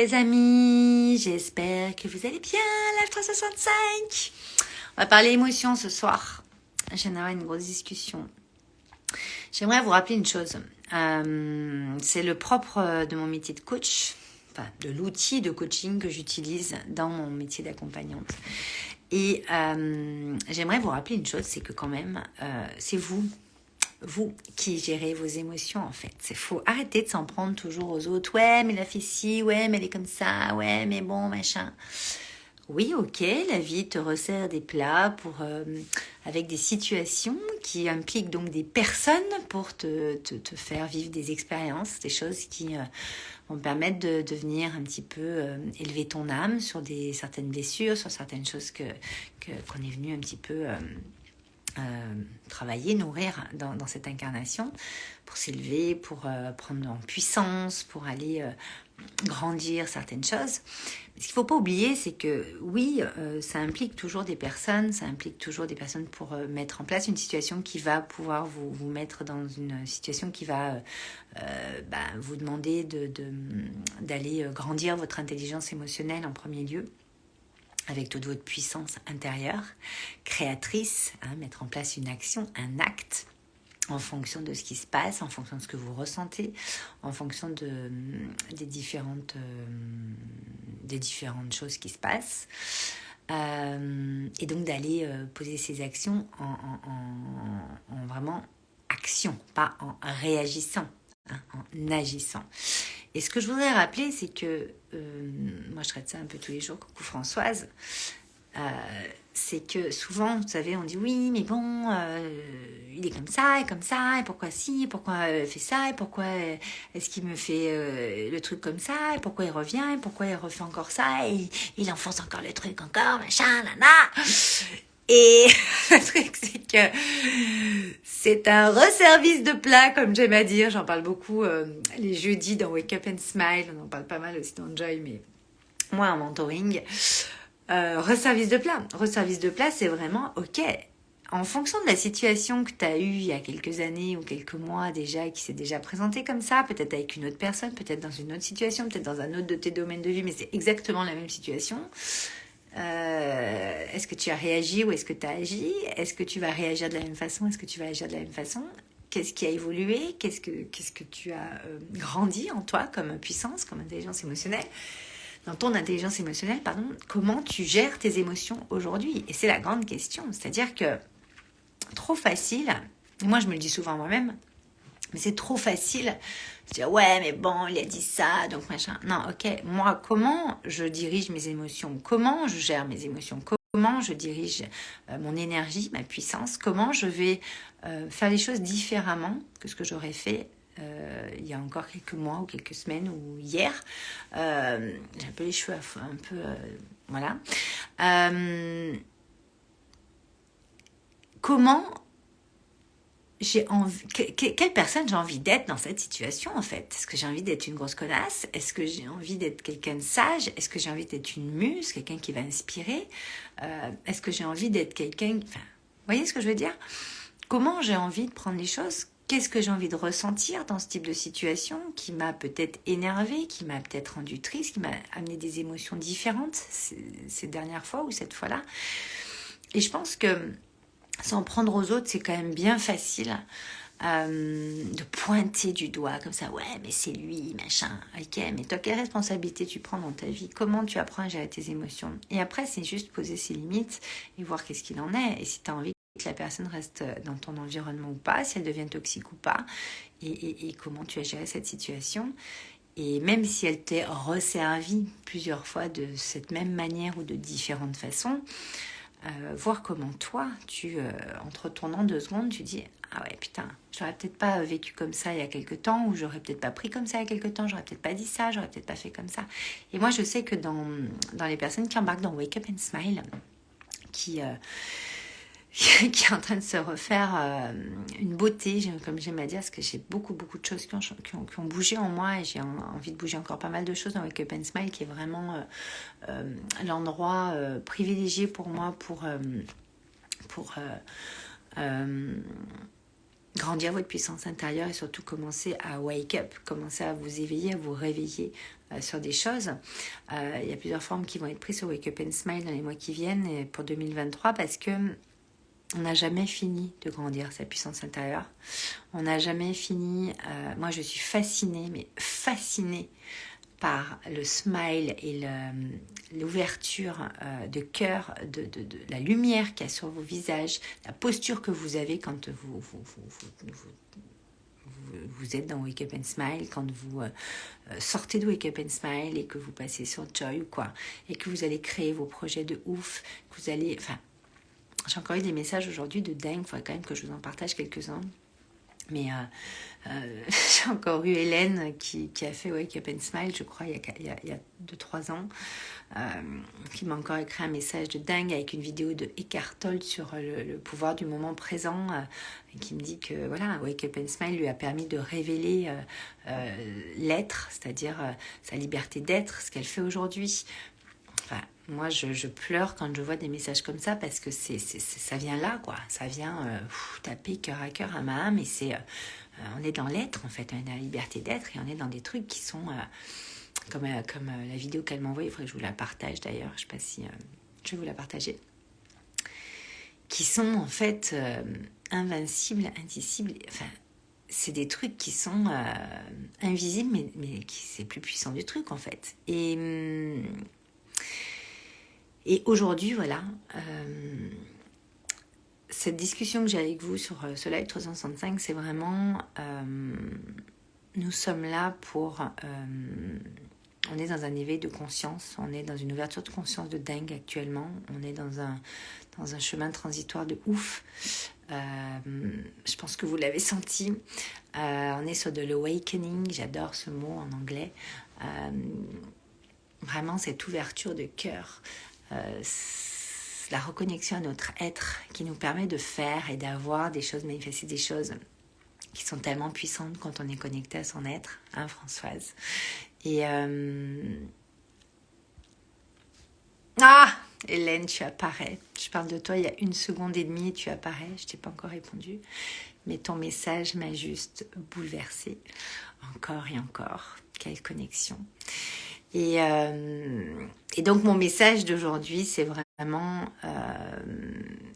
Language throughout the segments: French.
Les amis, j'espère que vous allez bien, Live 365. On va parler émotions ce soir. J'aimerais une grosse discussion. J'aimerais vous rappeler une chose. C'est le propre de mon métier de coach, enfin de l'outil de coaching que j'utilise dans mon métier d'accompagnante. Et j'aimerais vous rappeler une chose, c'est que quand même, c'est vous qui gérez vos émotions en fait. Il faut arrêter de s'en prendre toujours aux autres. Ouais, mais elle a fait ci, ouais, mais elle est comme ça, ouais, mais bon, machin. Oui, ok, la vie te resserre des plats avec des situations qui impliquent donc des personnes pour te faire vivre des expériences, des choses qui vont te permettre de venir un petit peu élever ton âme sur certaines blessures, sur certaines choses qu'on est venu un petit peu travailler, nourrir dans cette incarnation pour s'élever, pour prendre en puissance, pour aller grandir certaines choses. Mais ce qu'il ne faut pas oublier, c'est que oui, ça implique toujours des personnes, pour mettre en place une situation qui va pouvoir vous mettre dans une situation qui va vous demander d'aller grandir votre intelligence émotionnelle en premier lieu, avec toute votre puissance intérieure, créatrice, mettre en place une action, un acte, en fonction de ce qui se passe, en fonction de ce que vous ressentez, en fonction des différentes choses qui se passent. Et donc d'aller poser ces actions en vraiment action, pas en réagissant, en agissant. Et ce que je voudrais rappeler, c'est que, moi je traite ça un peu tous les jours, coucou Françoise, c'est que souvent, vous savez, on dit oui, mais bon, il est comme ça, et pourquoi si, pourquoi elle fait ça, et pourquoi est-ce qu'il me fait le truc comme ça, et pourquoi il revient, et pourquoi il refait encore ça, et il enfonce encore le truc encore, machin, nana. Et le truc, c'est que c'est un resservice de plat, comme j'aime à dire. J'en parle beaucoup les jeudis dans Wake Up and Smile. On en parle pas mal aussi dans Joy, mais moi en mentoring. Resservice de plat. Resservice de plat, c'est vraiment OK. En fonction de la situation que tu as eue il y a quelques années ou quelques mois déjà, qui s'est déjà présentée comme ça, peut-être avec une autre personne, peut-être dans une autre situation, peut-être dans un autre de tes domaines de vie, mais c'est exactement la même situation. Est-ce que tu as réagi ou est-ce que tu as agi? Est-ce que tu vas réagir de la même façon? Est-ce que tu vas agir de la même façon? Qu'est-ce qui a évolué? Qu'est-ce que tu as grandi en toi comme puissance, comme intelligence émotionnelle? Dans ton intelligence émotionnelle, pardon, comment tu gères tes émotions aujourd'hui? Et c'est la grande question. C'est-à-dire que trop facile, moi je me le dis souvent moi-même, mais c'est trop facile de dire ouais mais bon il a dit ça donc machin. Non, ok, moi comment je dirige mes émotions, comment je gère mes émotions, comment je dirige mon énergie, ma puissance, comment je vais faire les choses différemment que ce que j'aurais fait il y a encore quelques mois ou quelques semaines ou hier. J'ai un peu les cheveux un peu voilà. Comment j'ai envie, quelle personne j'ai envie d'être dans cette situation en fait? Est-ce que j'ai envie d'être une grosse connasse? Est-ce que j'ai envie d'être quelqu'un de sage? Est-ce que j'ai envie d'être une muse, quelqu'un qui va inspirer? Est-ce que j'ai envie d'être quelqu'un... Enfin, vous voyez ce que je veux dire? Comment j'ai envie de prendre les choses? Qu'est-ce que j'ai envie de ressentir dans ce type de situation qui m'a peut-être énervée, qui m'a peut-être rendue triste, qui m'a amené des émotions différentes ces dernières fois ou cette fois-là? Et je pense que s'en prendre aux autres, c'est quand même bien facile de pointer du doigt comme ça. Ouais, mais c'est lui, machin. Ok, mais toi, quelle responsabilité tu prends dans ta vie? Comment tu apprends à gérer tes émotions? Et après, c'est juste poser ses limites et voir qu'est-ce qu'il en est. Et si tu as envie que la personne reste dans ton environnement ou pas, si elle devient toxique ou pas, et comment tu as géré cette situation. Et même si elle t'est resservie plusieurs fois de cette même manière ou de différentes façons, voir comment toi, en te retournant 2 secondes, tu dis « Ah ouais, putain, j'aurais peut-être pas vécu comme ça il y a quelques temps, ou j'aurais peut-être pas pris comme ça il y a quelques temps, j'aurais peut-être pas dit ça, j'aurais peut-être pas fait comme ça. » Et moi, je sais que dans les personnes qui embarquent dans Wake Up and Smile, qui est en train de se refaire une beauté, comme j'aime à dire, parce que j'ai beaucoup de choses qui ont bougé en moi, et j'ai envie de bouger encore pas mal de choses dans Wake Up and Smile, qui est vraiment l'endroit privilégié pour moi pour grandir votre puissance intérieure et surtout commencer à wake up, commencer à vous éveiller, à vous réveiller sur des choses. Il y a plusieurs formes qui vont être prises sur Wake Up and Smile dans les mois qui viennent et pour 2023 parce que on n'a jamais fini de grandir sa puissance intérieure. On n'a jamais fini. Moi, je suis fascinée, mais fascinée par le smile et l'ouverture de cœur, de la lumière qu'il y a sur vos visages, la posture que vous avez quand vous êtes dans Wake Up and Smile, quand vous sortez de Wake Up and Smile et que vous passez sur Joy ou quoi, et que vous allez créer vos projets de ouf, que vous allez... Enfin, j'ai encore eu des messages aujourd'hui de dingue, il faudrait quand même que je vous en partage quelques-uns. Mais j'ai encore eu Hélène qui a fait Wake Up and Smile, je crois, il y a 2-3 ans, qui m'a encore écrit un message de dingue avec une vidéo de Eckhart Tolle sur le pouvoir du moment présent, qui me dit que voilà, Wake Up and Smile lui a permis de révéler l'être, c'est-à-dire sa liberté d'être, ce qu'elle fait aujourd'hui. Enfin, moi, je pleure quand je vois des messages comme ça parce que ça vient là, quoi. Ça vient taper cœur à cœur à ma âme et on est dans l'être, en fait. On est dans la liberté d'être et on est dans des trucs qui sont comme la vidéo qu'elle m'a envoyée. Il faudrait que je vous la partage d'ailleurs. Je ne sais pas si je vais vous la partager. Qui sont en fait invincibles, indicibles. Enfin, c'est des trucs qui sont invisibles, mais c'est plus puissant du truc, en fait. Et aujourd'hui, voilà, cette discussion que j'ai avec vous sur ce live 365, c'est vraiment, nous sommes là pour, on est dans un éveil de conscience, on est dans une ouverture de conscience de dingue actuellement, on est dans un chemin transitoire de ouf, je pense que vous l'avez senti, on est sur de l'awakening, j'adore ce mot en anglais, vraiment cette ouverture de cœur, la reconnexion à notre être qui nous permet de faire et d'avoir des choses, manifester des choses qui sont tellement puissantes quand on est connecté à son être, hein Françoise. Et Hélène, tu apparais. Je parle de toi il y a 1 seconde et demie et tu apparais. Je t'ai pas encore répondu, mais ton message m'a juste bouleversée. Encore et encore. Quelle connexion. Et donc mon message d'aujourd'hui, c'est vraiment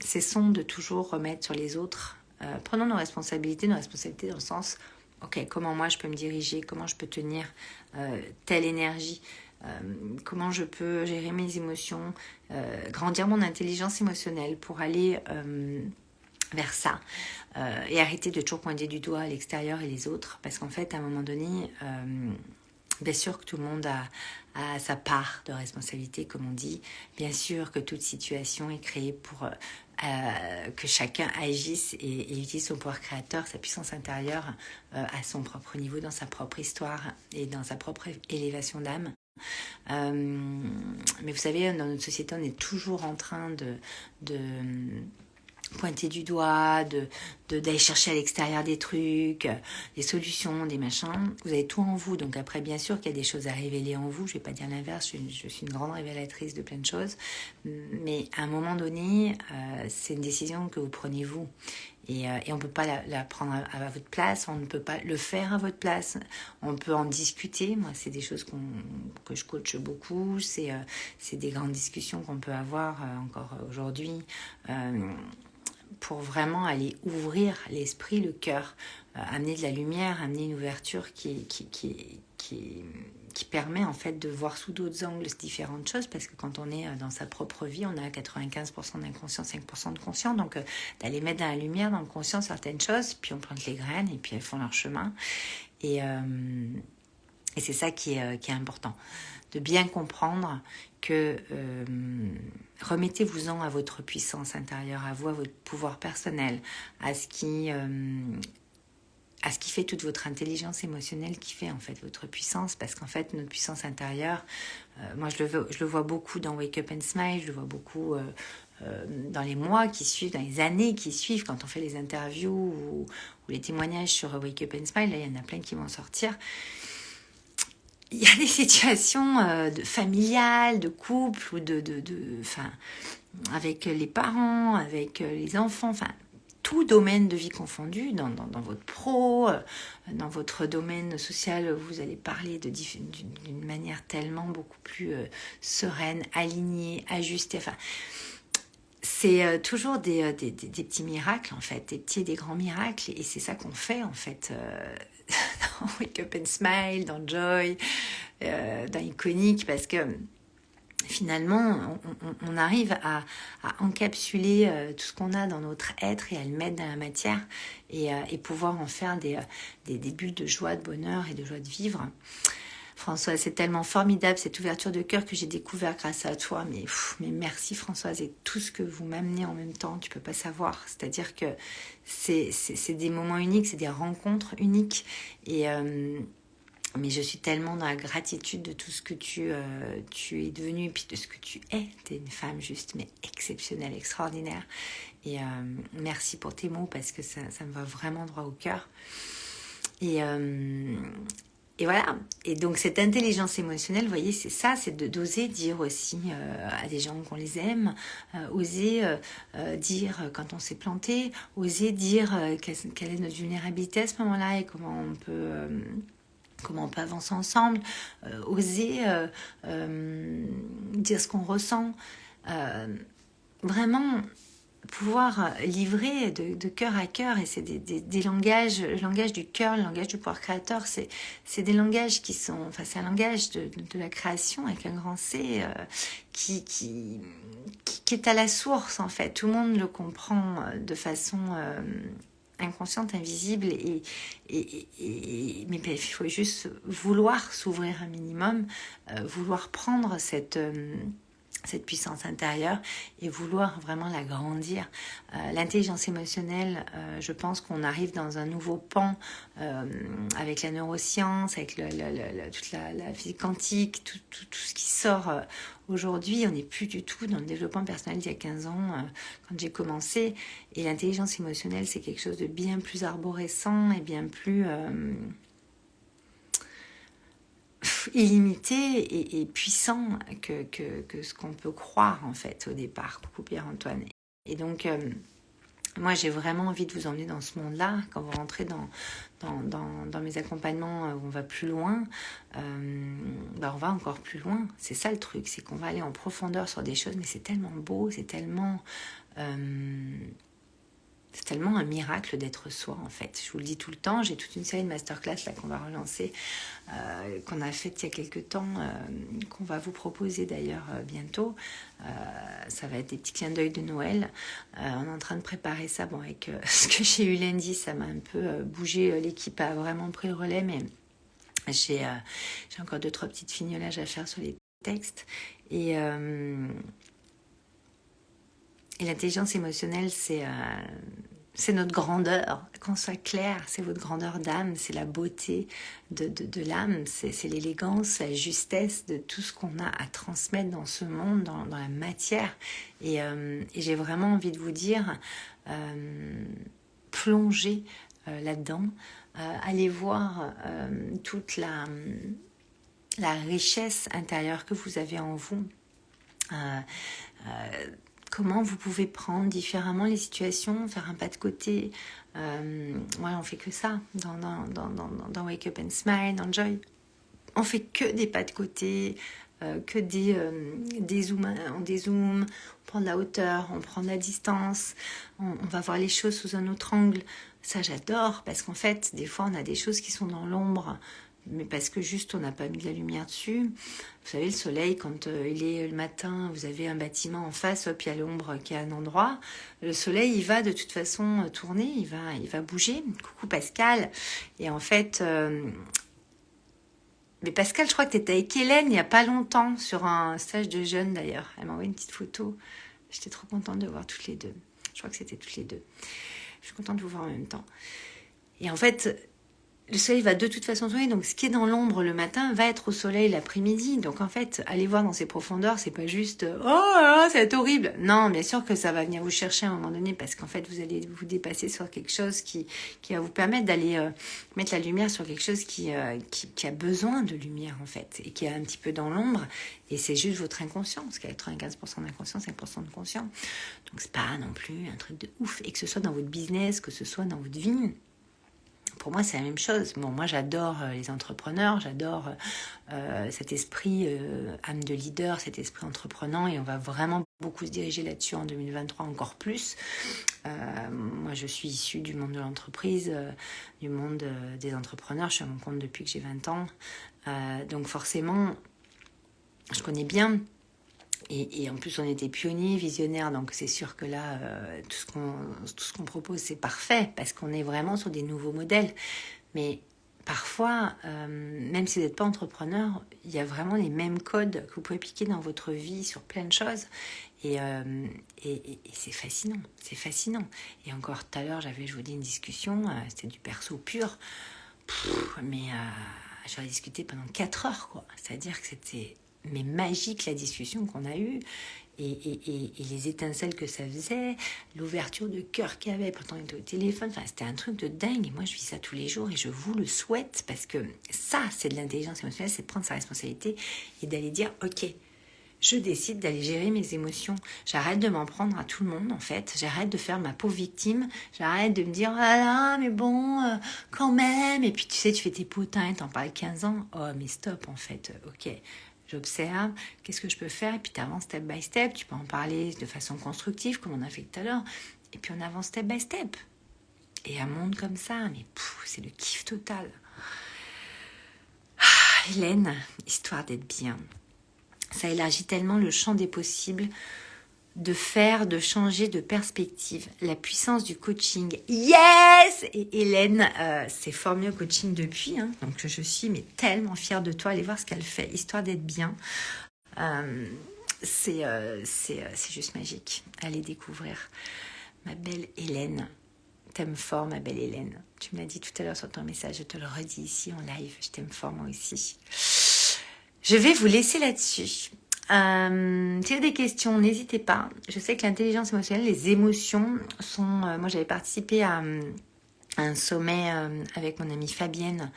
cessons de toujours remettre sur les autres. Prenons nos responsabilités dans le sens, ok, comment moi je peux me diriger, comment je peux tenir telle énergie, comment je peux gérer mes émotions, grandir mon intelligence émotionnelle pour aller vers ça et arrêter de toujours pointer du doigt à l'extérieur et les autres, parce qu'en fait à un moment donné... Bien sûr que tout le monde a sa part de responsabilité, comme on dit. Bien sûr que toute situation est créée pour que chacun agisse et utilise son pouvoir créateur, sa puissance intérieure à son propre niveau, dans sa propre histoire et dans sa propre élévation d'âme. Mais vous savez, dans notre société, on est toujours en train de pointer du doigt, d'aller chercher à l'extérieur des trucs, des solutions, des machins. Vous avez tout en vous, donc après bien sûr qu'il y a des choses à révéler en vous, je vais pas dire l'inverse, je suis une grande révélatrice de plein de choses, mais à un moment donné, c'est une décision que vous prenez vous. Et on ne peut pas la prendre à votre place, on ne peut pas le faire à votre place, on peut en discuter. Moi, c'est des choses que je coach beaucoup, c'est des grandes discussions qu'on peut avoir encore aujourd'hui pour vraiment aller ouvrir l'esprit, le cœur, amener de la lumière, amener une ouverture qui permet en fait de voir sous d'autres angles différentes choses, parce que quand on est dans sa propre vie, on a 95% d'inconscient, 5% de conscient, donc d'aller mettre dans la lumière, dans le conscient certaines choses, puis on plante les graines et puis elles font leur chemin, et c'est ça qui est important, de bien comprendre que remettez-vous-en à votre puissance intérieure, à vous, à votre pouvoir personnel, à ce qui fait toute votre intelligence émotionnelle, qui fait en fait votre puissance, parce qu'en fait notre puissance intérieure, moi je le vois beaucoup dans Wake Up and Smile, je le vois beaucoup dans les mois qui suivent, dans les années qui suivent, quand on fait les interviews ou les témoignages sur Wake Up and Smile, là il y en a plein qui vont sortir. Il y a des situations familiales, de couple, ou enfin, avec les parents, avec les enfants, enfin, tout domaine de vie confondu, dans votre pro, dans votre domaine social, vous allez parler d'une manière tellement beaucoup plus sereine, alignée, ajustée. Enfin, c'est toujours des petits miracles, en fait, des petits et des grands miracles. Et c'est ça qu'on fait, en fait, dans Wake Up and Smile, dans Joy, dans Iconique, parce que finalement, on arrive à encapsuler tout ce qu'on a dans notre être et à le mettre dans la matière et pouvoir en faire des bulles de joie, de bonheur et de joie de vivre. Françoise, c'est tellement formidable cette ouverture de cœur que j'ai découvert grâce à toi. Mais merci Françoise, et tout ce que vous m'amenez en même temps, tu peux pas savoir. C'est-à-dire que c'est des moments uniques, c'est des rencontres uniques. Mais je suis tellement dans la gratitude de tout ce que tu es devenue et puis de ce que tu es. Tu es une femme juste, mais exceptionnelle, extraordinaire. Et merci pour tes mots parce que ça me va vraiment droit au cœur. Et voilà. Et donc cette intelligence émotionnelle, vous voyez, c'est ça, c'est d'oser dire aussi à des gens qu'on les aime, oser dire quand on s'est planté, oser dire quelle est notre vulnérabilité à ce moment-là et comment on peut avancer ensemble, oser dire ce qu'on ressent, vraiment pouvoir livrer de cœur à cœur, et c'est des langages, le langage du cœur, le langage du pouvoir créateur, c'est des langages qui sont, enfin c'est un langage de la création avec un grand C qui est à la source en fait, tout le monde le comprend de façon inconsciente, invisible, mais il faut juste vouloir s'ouvrir un minimum, vouloir prendre cette puissance intérieure et vouloir vraiment la grandir. L'intelligence émotionnelle, je pense qu'on arrive dans un nouveau pan avec la neuroscience, avec toute la physique quantique, tout ce qui sort aujourd'hui. On n'est plus du tout dans le développement personnel d'il y a 15 ans quand j'ai commencé. Et l'intelligence émotionnelle, c'est quelque chose de bien plus arborescent et bien plus illimité et puissant que ce qu'on peut croire en fait au départ. Coucou Pierre-Antoine. Et donc moi j'ai vraiment envie de vous emmener dans ce monde-là. Quand vous rentrez dans mes accompagnements où on va plus loin, on va encore plus loin. C'est ça le truc, c'est qu'on va aller en profondeur sur des choses, mais c'est tellement beau, c'est tellement un miracle d'être soi en fait. Je vous le dis tout le temps, j'ai toute une série de masterclass là qu'on va relancer, qu'on a faite il y a quelques temps, qu'on va vous proposer d'ailleurs bientôt. Ça va être des petits clins d'œil de Noël. On est en train de préparer ça. Bon, avec ce que j'ai eu lundi, ça m'a un peu bougé. L'équipe a vraiment pris le relais, mais j'ai encore 2-3 petites fignolages à faire sur les textes. Et l'intelligence émotionnelle, c'est notre grandeur, qu'on soit clair, c'est votre grandeur d'âme, c'est la beauté de l'âme, c'est l'élégance, la justesse de tout ce qu'on a à transmettre dans ce monde, dans la matière. Et j'ai vraiment envie de vous dire, plongez là-dedans, allez voir toute la richesse intérieure que vous avez en vous. Comment vous pouvez prendre différemment les situations, faire un pas de côté. On fait que ça dans Wake Up and Smile, dans Joy. On fait que des pas de côté, que des zooms, on dézoome, on prend de la hauteur, on prend de la distance, on va voir les choses sous un autre angle. Ça j'adore, parce qu'en fait, des fois on a des choses qui sont dans l'ombre, mais parce que juste on n'a pas mis de la lumière dessus. Vous savez, le soleil, quand il est le matin, vous avez un bâtiment en face, hop, il y a l'ombre qui est à un endroit. Le soleil, il va de toute façon tourner, il va bouger. Coucou Pascal. Et en fait, mais Pascal, je crois que tu étais avec Hélène il n'y a pas longtemps, sur un stage de jeunes d'ailleurs. Elle m'a envoyé une petite photo. J'étais trop contente de voir toutes les deux. Je crois que c'était toutes les deux. Je suis contente de vous voir en même temps. Et en fait, le soleil va de toute façon tomber, donc ce qui est dans l'ombre le matin va être au soleil l'après-midi. Donc en fait, aller voir dans ces profondeurs, c'est pas juste oh là là, c'est horrible. Non, bien sûr que ça va venir vous chercher à un moment donné, parce qu'en fait, vous allez vous dépasser sur quelque chose qui va vous permettre d'aller mettre la lumière sur quelque chose qui a besoin de lumière en fait, et qui est un petit peu dans l'ombre. Et c'est juste votre inconscient, parce qu'il y a 95% d'inconscient, 5% de conscient. Donc c'est pas non plus un truc de ouf. Et que ce soit dans votre business, que ce soit dans votre vie. Pour moi, c'est la même chose. Bon, moi, j'adore les entrepreneurs, j'adore cet esprit âme de leader, cet esprit entreprenant, et on va vraiment beaucoup se diriger là-dessus en 2023, encore plus. Moi, je suis issue du monde de l'entreprise, du monde des entrepreneurs. Je suis à mon compte depuis que j'ai 20 ans. Donc forcément, je connais bien. Et en plus, on était pionniers, visionnaires, donc c'est sûr que là, tout ce qu'on propose, c'est parfait, parce qu'on est vraiment sur des nouveaux modèles. Mais parfois, même si vous n'êtes pas entrepreneur, il y a vraiment les mêmes codes que vous pouvez appliquer dans votre vie sur plein de choses. Et c'est fascinant, c'est fascinant. Et encore tout à l'heure, je vous dis, une discussion, c'était du perso pur, mais j'aurais discuté pendant 4 heures, quoi. C'est-à-dire que c'était... mais magique la discussion qu'on a eue et les étincelles que ça faisait, l'ouverture de cœur qu'il y avait, pourtant il était au téléphone, enfin c'était un truc de dingue. Et moi je vis ça tous les jours et je vous le souhaite, parce que ça c'est de l'intelligence émotionnelle, c'est de prendre sa responsabilité et d'aller dire ok, je décide d'aller gérer mes émotions. J'arrête de m'en prendre à tout le monde en fait. J'arrête de faire ma pauvre victime. J'arrête de me dire ah là mais bon quand même. Et puis tu sais, tu fais tes potins, t'en parles 15 ans. Oh mais stop en fait. Ok. J'observe, qu'est-ce que je peux faire, et puis tu avances step by step, tu peux en parler de façon constructive, comme on a fait tout à l'heure, et puis on avance step by step. Et un monde comme ça, mais c'est le kiff total. Hélène, histoire d'être bien. Ça élargit tellement le champ des possibles, de changer de perspective. La puissance du coaching. Yes! Et Hélène s'est formée au coaching depuis. Donc je suis mais tellement fière de toi. Allez voir ce qu'elle fait, histoire d'être bien. C'est juste magique. Allez découvrir. Ma belle Hélène. T'aimes fort, ma belle Hélène. Tu me l'as dit tout à l'heure sur ton message. Je te le redis ici en live. Je t'aime fort moi aussi. Je vais vous laisser là-dessus. Si vous avez des questions, n'hésitez pas. Je sais que l'intelligence émotionnelle, les émotions sont... moi, j'avais participé à un sommet avec mon amie Fabienne.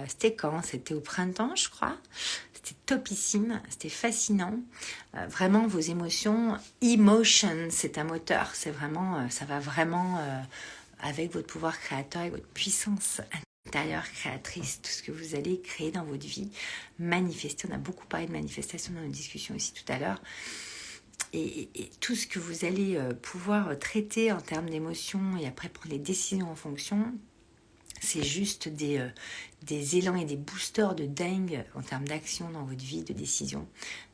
C'était quand? C'était au printemps, je crois. C'était topissime, c'était fascinant. Vraiment, vos émotions, emotion, c'est un moteur. C'est vraiment, ça va vraiment avec votre pouvoir créateur et votre puissance intérieure créatrice, tout ce que vous allez créer dans votre vie, manifester. On a beaucoup parlé de manifestation dans nos discussions aussi tout à l'heure. Et tout ce que vous allez pouvoir traiter en termes d'émotions et après prendre les décisions en fonction, c'est juste des élans et des boosters de dingue en termes d'action dans votre vie, de décision.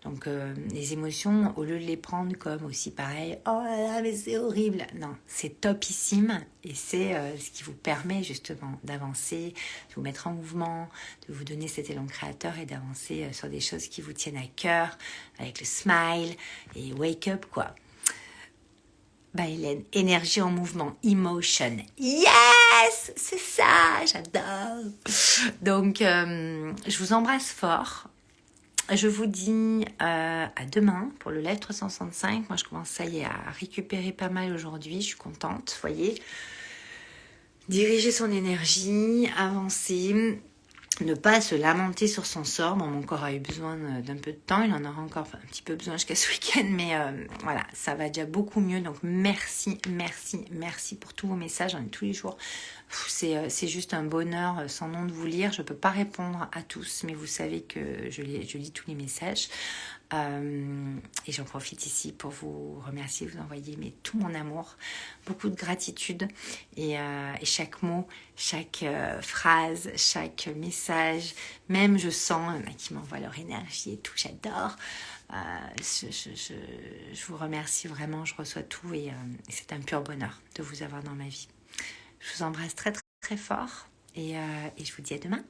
Donc les émotions, au lieu de les prendre comme aussi pareil, oh là là mais c'est horrible, non, c'est topissime et c'est ce qui vous permet justement d'avancer, de vous mettre en mouvement, de vous donner cet élan créateur et d'avancer sur des choses qui vous tiennent à cœur, avec le smile et wake up quoi. Bah Hélène, énergie en mouvement, emotion. Yes, c'est ça, j'adore. Donc, je vous embrasse fort. Je vous dis à demain pour le live 365. Moi, je commence, ça y est, à récupérer pas mal aujourd'hui. Je suis contente, vous voyez. Diriger son énergie, avancer. Ne pas se lamenter sur son sort. Bon, mon corps a eu besoin d'un peu de temps. Il en aura encore un petit peu besoin jusqu'à ce week-end. Mais voilà, ça va déjà beaucoup mieux. Donc, merci pour tous vos messages. J'en ai tous les jours. C'est juste un bonheur sans nom de vous lire. Je ne peux pas répondre à tous. Mais vous savez que je lis tous les messages. Et j'en profite ici pour vous remercier, vous envoyer tout mon amour, beaucoup de gratitude et chaque mot, chaque phrase, chaque message, même je sens qui m'envoient leur énergie et tout, j'adore. Je vous remercie vraiment, je reçois tout et c'est un pur bonheur de vous avoir dans ma vie. Je vous embrasse très très très fort et je vous dis à demain.